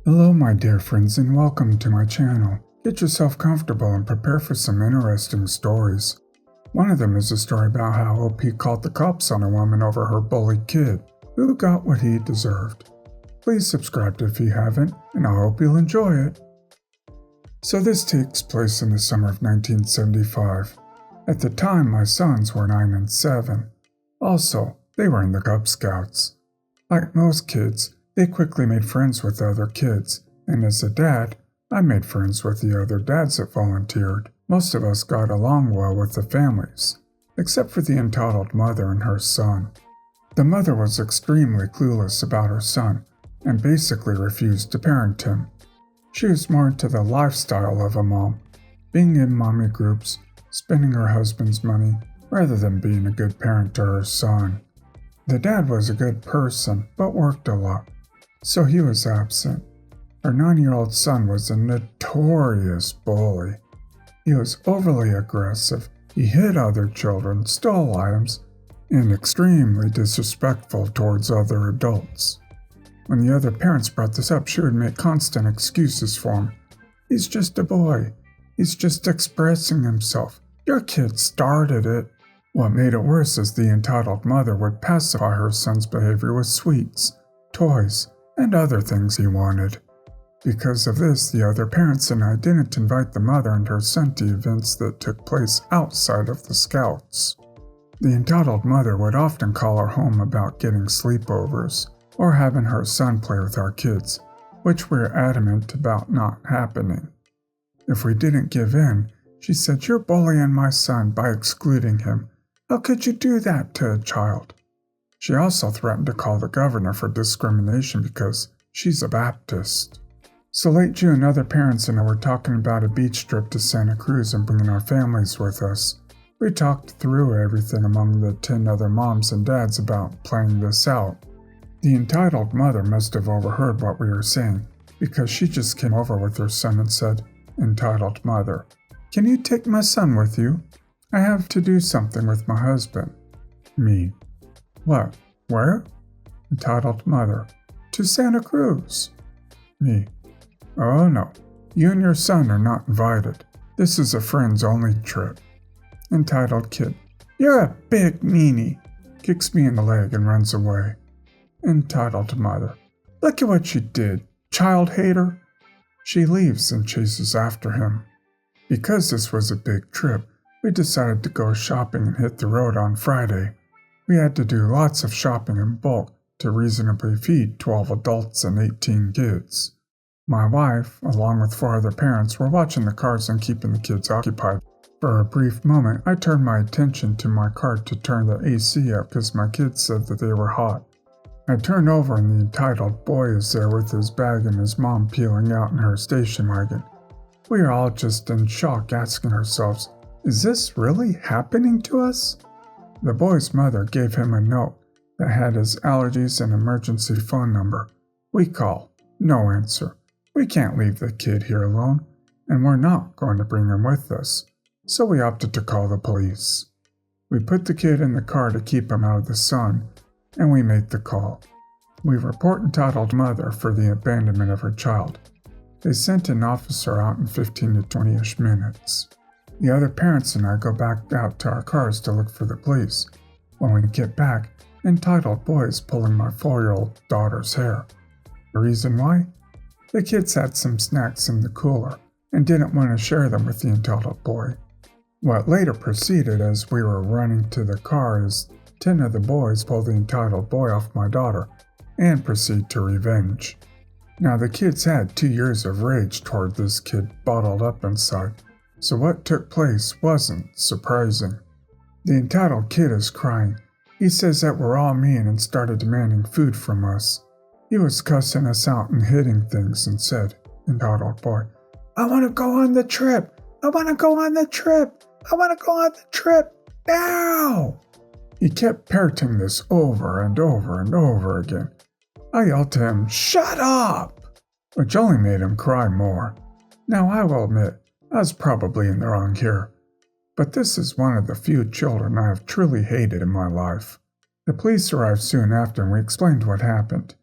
Hello my dear friends and welcome to my channel. Get yourself comfortable and prepare for some interesting stories. One of them is a story about how OP called the cops on a woman over her bullied kid, who got what he deserved. Please subscribe if you haven't, and I hope you'll enjoy it. So this takes place in the summer of 1975. At the time my sons were 9 and 7. Also, they were in the Cub Scouts. Like most kids, they quickly made friends with other kids, and as a dad, I made friends with the other dads that volunteered. Most of us got along well with the families, except for the entitled mother and her son. The mother was extremely clueless about her son, and basically refused to parent him. She was more into the lifestyle of a mom, being in mommy groups, spending her husband's money, rather than being a good parent to her son. The dad was a good person, but worked a lot, so he was absent. Her 9-year-old son was a notorious bully. He was overly aggressive, he hit other children, stole items, and extremely disrespectful towards other adults. When the other parents brought this up, she would make constant excuses for him. He's just a boy. He's just expressing himself. Your kid started it. What made it worse is the entitled mother would pacify her son's behavior with sweets, toys, and other things he wanted. Because of this, the other parents and I didn't invite the mother and her son to events that took place outside of the Scouts. The entitled mother would often call our home about getting sleepovers, or having her son play with our kids, which we were adamant about not happening. If we didn't give in, she said, "You're bullying my son by excluding him. How could you do that to a child?" She also threatened to call the governor for discrimination because she's a Baptist. So late June, other parents and I were talking about a beach trip to Santa Cruz and bringing our families with us. We talked through everything among the 10 other moms and dads about planning this out. The entitled mother must have overheard what we were saying, because she just came over with her son and said, "Entitled mother, can you take my son with you? I have to do something with my husband." Me. "What? Where?" Entitled mother. "To Santa Cruz." Me. "Oh no, you and your son are not invited. This is a friends-only trip." Entitled kid. "You're a big meanie," kicks me in the leg and runs away. Entitled mother. "Look at what you did, child hater." She leaves and chases after him. Because this was a big trip, we decided to go shopping and hit the road on Friday. We had to do lots of shopping in bulk to reasonably feed 12 adults and 18 kids. My wife, along with 4 other parents, were watching the cars and keeping the kids occupied. For a brief moment, I turned my attention to my car to turn the AC up because my kids said that they were hot. I turn over and the entitled boy is there with his bag and his mom peeling out in her station wagon. We are all just in shock, asking ourselves, is this really happening to us? The boy's mother gave him a note that had his allergies and emergency phone number. We call. No answer. We can't leave the kid here alone, and we're not going to bring him with us, so we opted to call the police. We put the kid in the car to keep him out of the sun, and we made the call. We report entitled mother for the abandonment of her child. They sent an officer out in 15 to 20-ish minutes. The other parents and I go back out to our cars to look for the police. When we get back, entitled boy is pulling my 4-year-old daughter's hair. The reason why? The kids had some snacks in the cooler and didn't want to share them with the entitled boy. What later proceeded as we were running to the car is 10 of the boys pull the entitled boy off my daughter and proceed to revenge. Now the kids had 2 years of rage toward this kid bottled up inside, so what took place wasn't surprising. The entitled kid is crying. He says that we're all mean and started demanding food from us. He was cussing us out and hitting things and said, entitled boy, "I want to go on the trip! I want to go on the trip! I want to go on the trip! Now!" He kept parroting this over and over and over again. I yelled to him, "Shut up!" which only made him cry more. Now I will admit, I was probably in the wrong here, but this is one of the few children I have truly hated in my life. The police arrived soon after and we explained what happened.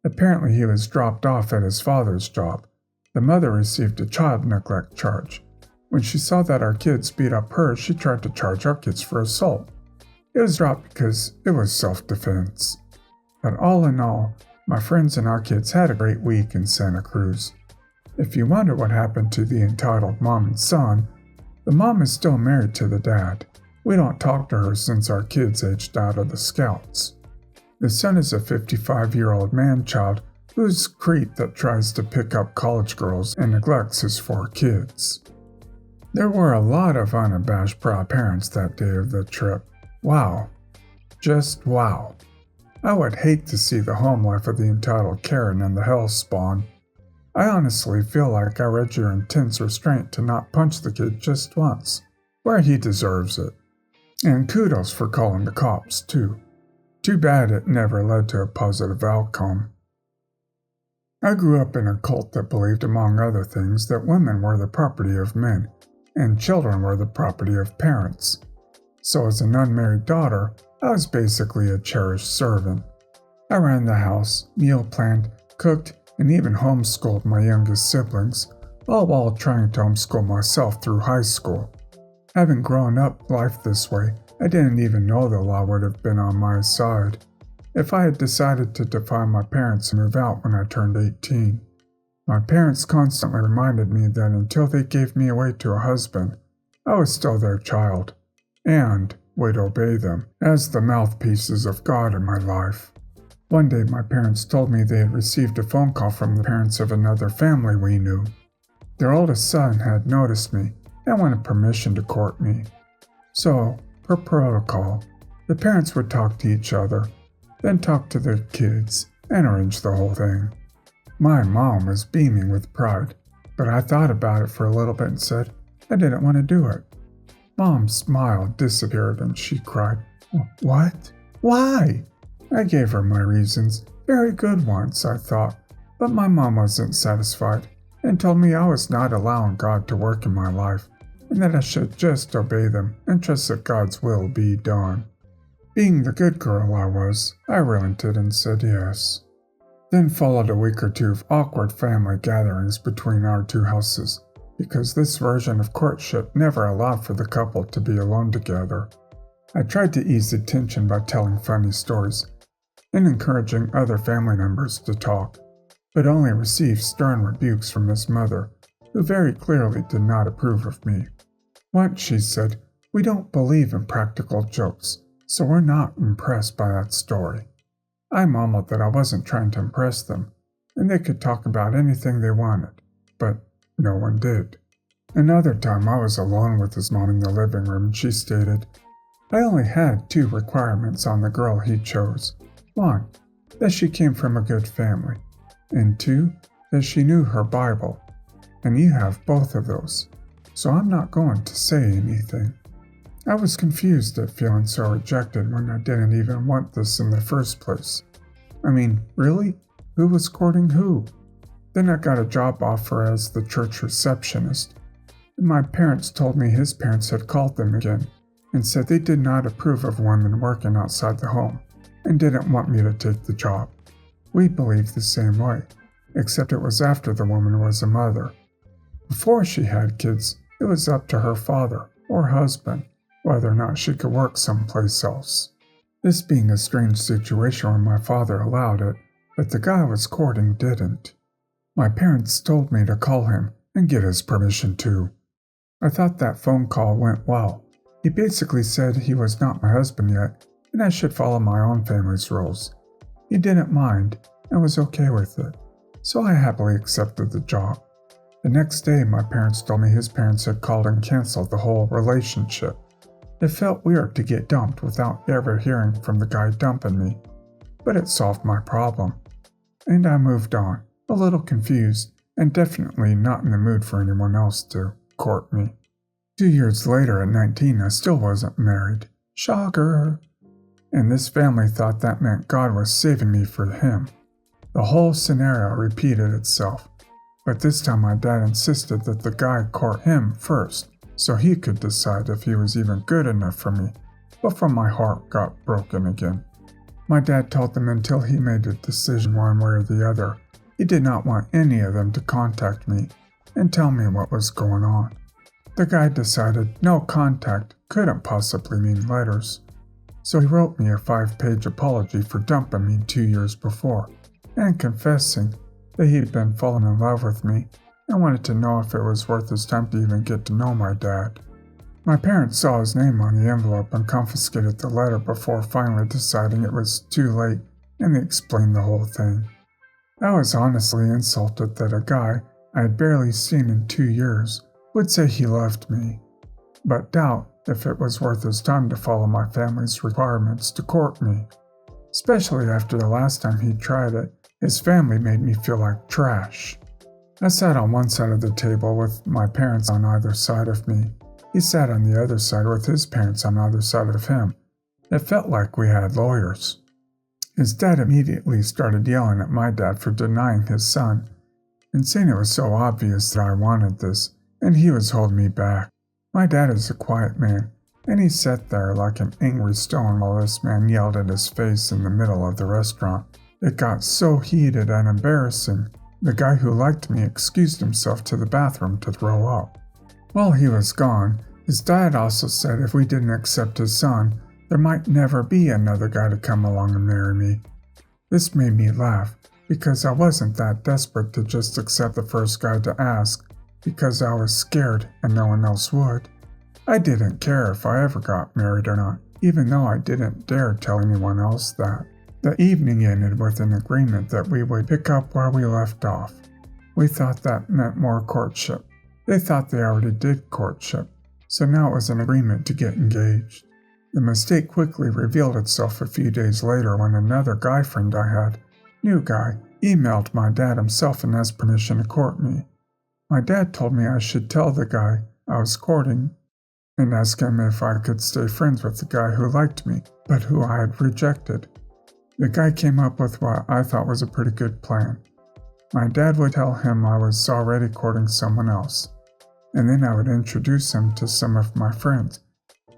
Apparently he was dropped off at his father's job. The mother received a child neglect charge. When she saw that our kids beat up her, she tried to charge our kids for assault. It was dropped because it was self-defense. But all in all, my friends and our kids had a great week in Santa Cruz. If you wonder what happened to the entitled mom and son, the mom is still married to the dad. We don't talk to her since our kids aged out of the Scouts. The son is a 55-year-old man-child who's a creep that tries to pick up college girls and neglects his 4 kids. There were a lot of unabashed proud parents that day of the trip. Wow. Just wow. I would hate to see the home life of the entitled Karen and the hell spawn. I honestly feel like I read your intense restraint to not punch the kid just once, where he deserves it. And kudos for calling the cops, too. Too bad it never led to a positive outcome. I grew up in a cult that believed, among other things, that women were the property of men, and children were the property of parents. So as an unmarried daughter, I was basically a cherished servant. I ran the house, meal planned, cooked, and even homeschooled my youngest siblings, all while trying to homeschool myself through high school. Having grown up life this way, I didn't even know the law would have been on my side if I had decided to defy my parents and move out when I turned 18. My parents constantly reminded me that until they gave me away to a husband, I was still their child, and would obey them as the mouthpieces of God in my life. One day my parents told me they had received a phone call from the parents of another family we knew. Their oldest son had noticed me and wanted permission to court me. So, per protocol, the parents would talk to each other, then talk to their kids, and arrange the whole thing. My mom was beaming with pride, but I thought about it for a little bit and said I didn't want to do it. Mom's smile disappeared and she cried, "What? Why?" I gave her my reasons, very good ones, I thought, but my mom wasn't satisfied and told me I was not allowing God to work in my life and that I should just obey them and trust that God's will be done. Being the good girl I was, I relented and said yes. Then followed a week or 2 of awkward family gatherings between our 2 houses, because this version of courtship never allowed for the couple to be alone together. I tried to ease the tension by telling funny stories and encouraging other family members to talk, but only received stern rebukes from his mother, who very clearly did not approve of me. Once she said, "We don't believe in practical jokes, so we're not impressed by that story." I mumbled that I wasn't trying to impress them, and they could talk about anything they wanted, but no one did. Another time I was alone with his mom in the living room and she stated, I only had 2 requirements on the girl he chose. 1, that she came from a good family, and 2, that she knew her Bible. And you have both of those, so I'm not going to say anything. I was confused at feeling so rejected when I didn't even want this in the first place. I mean, really? Who was courting who? Then I got a job offer as the church receptionist, and my parents told me his parents had called them again and said they did not approve of women working outside the home and didn't want me to take the job. We believed the same way, except it was after the woman was a mother. Before she had kids, it was up to her father or husband whether or not she could work someplace else. This being a strange situation where my father allowed it, but the guy I was courting didn't. My parents told me to call him and get his permission too. I thought that phone call went well. He basically said he was not my husband yet and I should follow my own family's rules. He didn't mind and was okay with it, so I happily accepted the job. The next day, my parents told me his parents had called and canceled the whole relationship. It felt weird to get dumped without ever hearing from the guy dumping me, but it solved my problem. And I moved on, a little confused, and definitely not in the mood for anyone else to court me. 2 years later, at 19, I still wasn't married. Shocker! And this family thought that meant God was saving me for him. The whole scenario repeated itself, but this time my dad insisted that the guy court him first, so he could decide if he was even good enough for me, before my heart got broken again. My dad told them until he made a decision one way or the other, he did not want any of them to contact me and tell me what was going on. The guy decided no contact couldn't possibly mean letters, so he wrote me a 5-page apology for dumping me 2 years before and confessing that he'd been falling in love with me and wanted to know if it was worth his time to even get to know my dad. My parents saw his name on the envelope and confiscated the letter before finally deciding it was too late, and they explained the whole thing. I was honestly insulted that a guy I had barely seen in 2 years would say he loved me, but doubt if it was worth his time to follow my family's requirements to court me. Especially after the last time he tried it, his family made me feel like trash. I sat on one side of the table with my parents on either side of me. He sat on the other side with his parents on either side of him. It felt like we had lawyers. His dad immediately started yelling at my dad for denying his son and saying it was so obvious that I wanted this and he was holding me back. My dad is a quiet man, and he sat there like an angry stone while this man yelled at his face in the middle of the restaurant. It got so heated and embarrassing, the guy who liked me excused himself to the bathroom to throw up. While he was gone, his dad also said if we didn't accept his son, there might never be another guy to come along and marry me. This made me laugh, because I wasn't that desperate to just accept the first guy to ask, because I was scared and no one else would. I didn't care if I ever got married or not, even though I didn't dare tell anyone else that. The evening ended with an agreement that we would pick up where we left off. We thought that meant more courtship. They thought they already did courtship, so now it was an agreement to get engaged. The mistake quickly revealed itself a few days later when another guy friend I had, new guy, emailed my dad himself and asked permission to court me. My dad told me I should tell the guy I was courting and ask him if I could stay friends with the guy who liked me, but who I had rejected. The guy came up with what I thought was a pretty good plan. My dad would tell him I was already courting someone else, and then I would introduce him to some of my friends,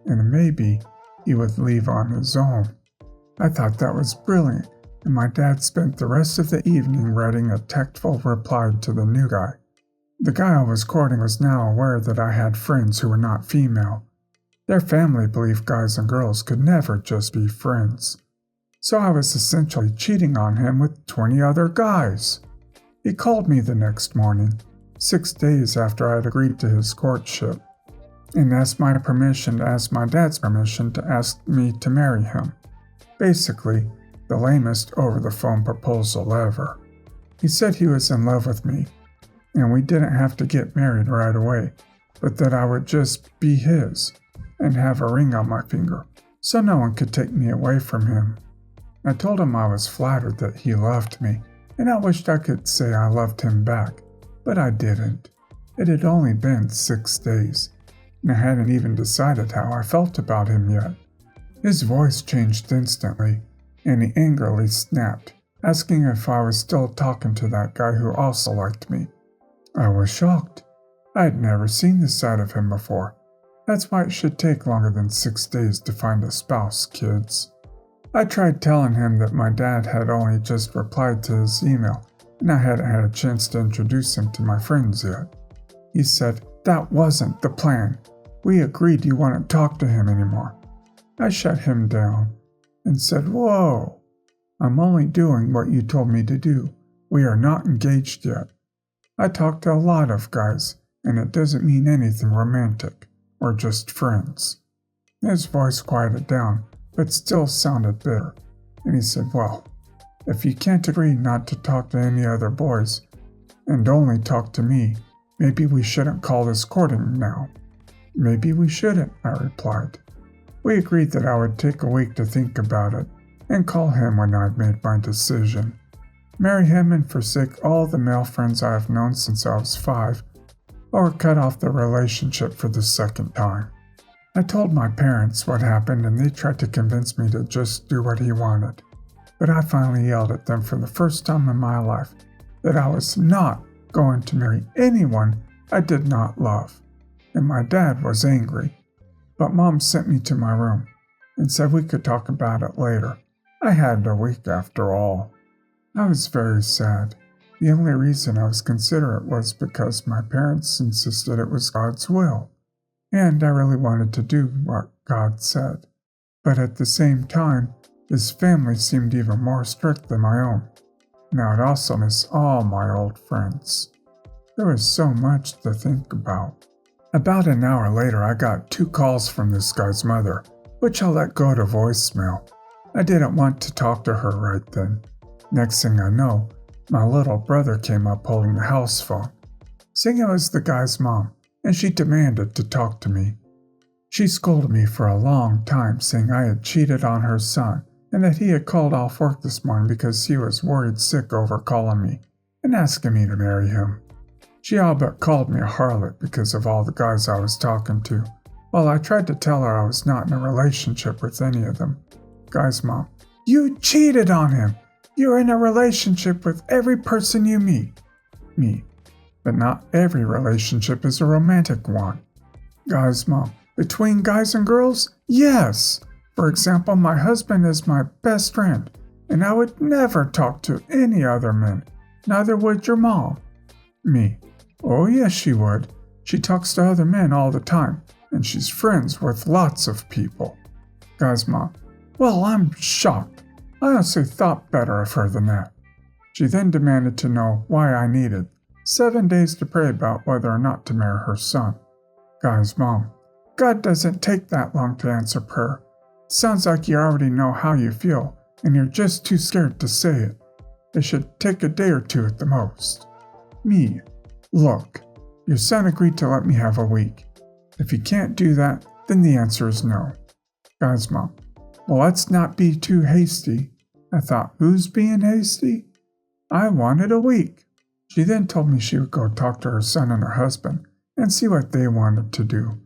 and maybe he would leave on his own. I thought that was brilliant, and my dad spent the rest of the evening writing a tactful reply to the new guy. The guy I was courting was now aware that I had friends who were not female. Their family believed guys and girls could never just be friends. So I was essentially cheating on him with 20 other guys. He called me the next morning, 6 days after I had agreed to his courtship, and asked my permission to ask my dad's permission to ask me to marry him. Basically, the lamest over-the-phone proposal ever. He said he was in love with me, and we didn't have to get married right away, but that I would just be his and have a ring on my finger, so no one could take me away from him. I told him I was flattered that he loved me, and I wished I could say I loved him back, but I didn't. It had only been 6 days, and I hadn't even decided how I felt about him yet. His voice changed instantly, and he angrily snapped, asking if I was still talking to that guy who also liked me. I was shocked. I had never seen this side of him before. That's why it should take longer than 6 days to find a spouse, kids. I tried telling him that my dad had only just replied to his email, and I hadn't had a chance to introduce him to my friends yet. He said, "That wasn't the plan. We agreed you wouldn't talk to him anymore." I shut him down and said, "Whoa, I'm only doing what you told me to do. We are not engaged yet. I talk to a lot of guys, and it doesn't mean anything romantic. We're just friends." His voice quieted down, but still sounded bitter, and he said, "Well, if you can't agree not to talk to any other boys, and only talk to me, maybe we shouldn't call this courting now." "Maybe we shouldn't," I replied. We agreed that I would take a week to think about it, and call him when I'd made my decision. Marry him and forsake all the male friends I have known since I was 5, or cut off the relationship for the second time. I told my parents what happened and they tried to convince me to just do what he wanted, but I finally yelled at them for the first time in my life that I was not going to marry anyone I did not love, and my dad was angry, but Mom sent me to my room and said we could talk about it later. I had a week after all. I was very sad. The only reason I was considerate was because my parents insisted it was God's will, and I really wanted to do what God said. But at the same time, his family seemed even more strict than my own. Now I'd also miss all my old friends. There was so much to think about. About an hour later, I got 2 calls from this guy's mother, which I let go to voicemail. I didn't want to talk to her right then. Next thing I know, my little brother came up holding the house phone, saying it was the guy's mom, and she demanded to talk to me. She scolded me for a long time, saying I had cheated on her son and that he had called off work this morning because he was worried sick over calling me and asking me to marry him. She all but called me a harlot because of all the guys I was talking to, while I tried to tell her I was not in a relationship with any of them. Guy's mom, "You cheated on him! You're in a relationship with every person you meet." Me, "But not every relationship is a romantic one." Guy's mom, "Between guys and girls? Yes! For example, my husband is my best friend, and I would never talk to any other men. Neither would your mom." Me, "Oh yes she would. She talks to other men all the time, and she's friends with lots of people." Guy's mom, "Well, I'm shocked. I honestly thought better of her than that." She then demanded to know why I needed 7 days to pray about whether or not to marry her son. Guy's mom, "God doesn't take that long to answer prayer. It sounds like you already know how you feel, and you're just too scared to say it. It should take a day or 2 at the most." Me, "Look, your son agreed to let me have a week. If he can't do that, then the answer is no." Guy's mom, "Well, let's not be too hasty." I thought, who's being hasty? I wanted a week. She then told me she would go talk to her son and her husband and see what they wanted to do.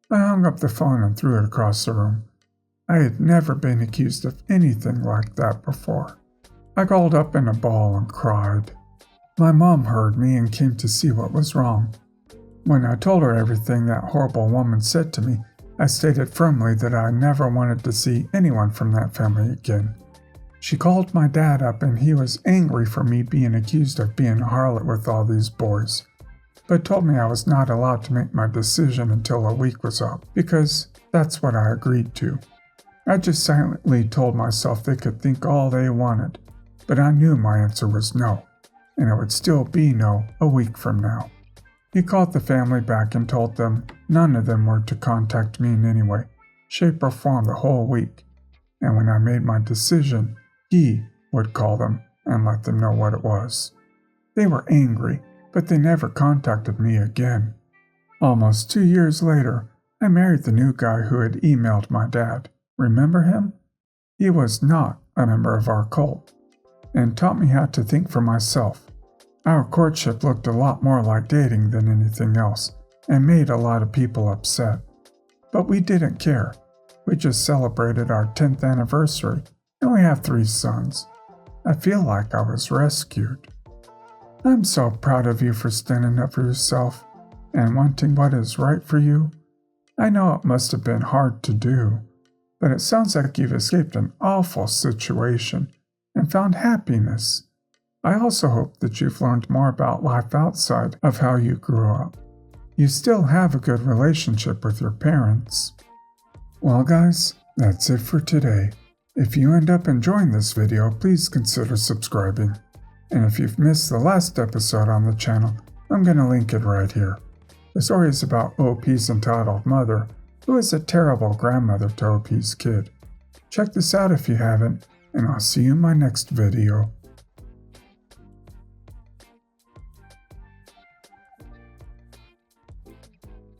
I hung up the phone and threw it across the room. I had never been accused of anything like that before. I called up in a ball and cried. My mom heard me and came to see what was wrong. When I told her everything that horrible woman said to me, I stated firmly that I never wanted to see anyone from that family again. She called my dad up and he was angry for me being accused of being a harlot with all these boys, but told me I was not allowed to make my decision until a week was up, because that's what I agreed to. I just silently told myself they could think all they wanted, but I knew my answer was no, and it would still be no a week from now. He called the family back and told them none of them were to contact me in any way, shape, or form the whole week, and when I made my decision, he would call them and let them know what it was. They were angry, but they never contacted me again. Almost 2 years later, I married the new guy who had emailed my dad. Remember him? He was not a member of our cult, and taught me how to think for myself. Our courtship looked a lot more like dating than anything else, and made a lot of people upset. But we didn't care. We just celebrated our 10th anniversary, and we have 3 sons. I feel like I was rescued. I'm so proud of you for standing up for yourself and wanting what is right for you. I know it must have been hard to do, but it sounds like you've escaped an awful situation and found happiness. I also hope that you've learned more about life outside of how you grew up. You still have a good relationship with your parents. Well guys, that's it for today. If you end up enjoying this video, please consider subscribing. And if you've missed the last episode on the channel, I'm going to link it right here. The story is about OP's entitled mother, who is a terrible grandmother to OP's kid. Check this out if you haven't, and I'll see you in my next video.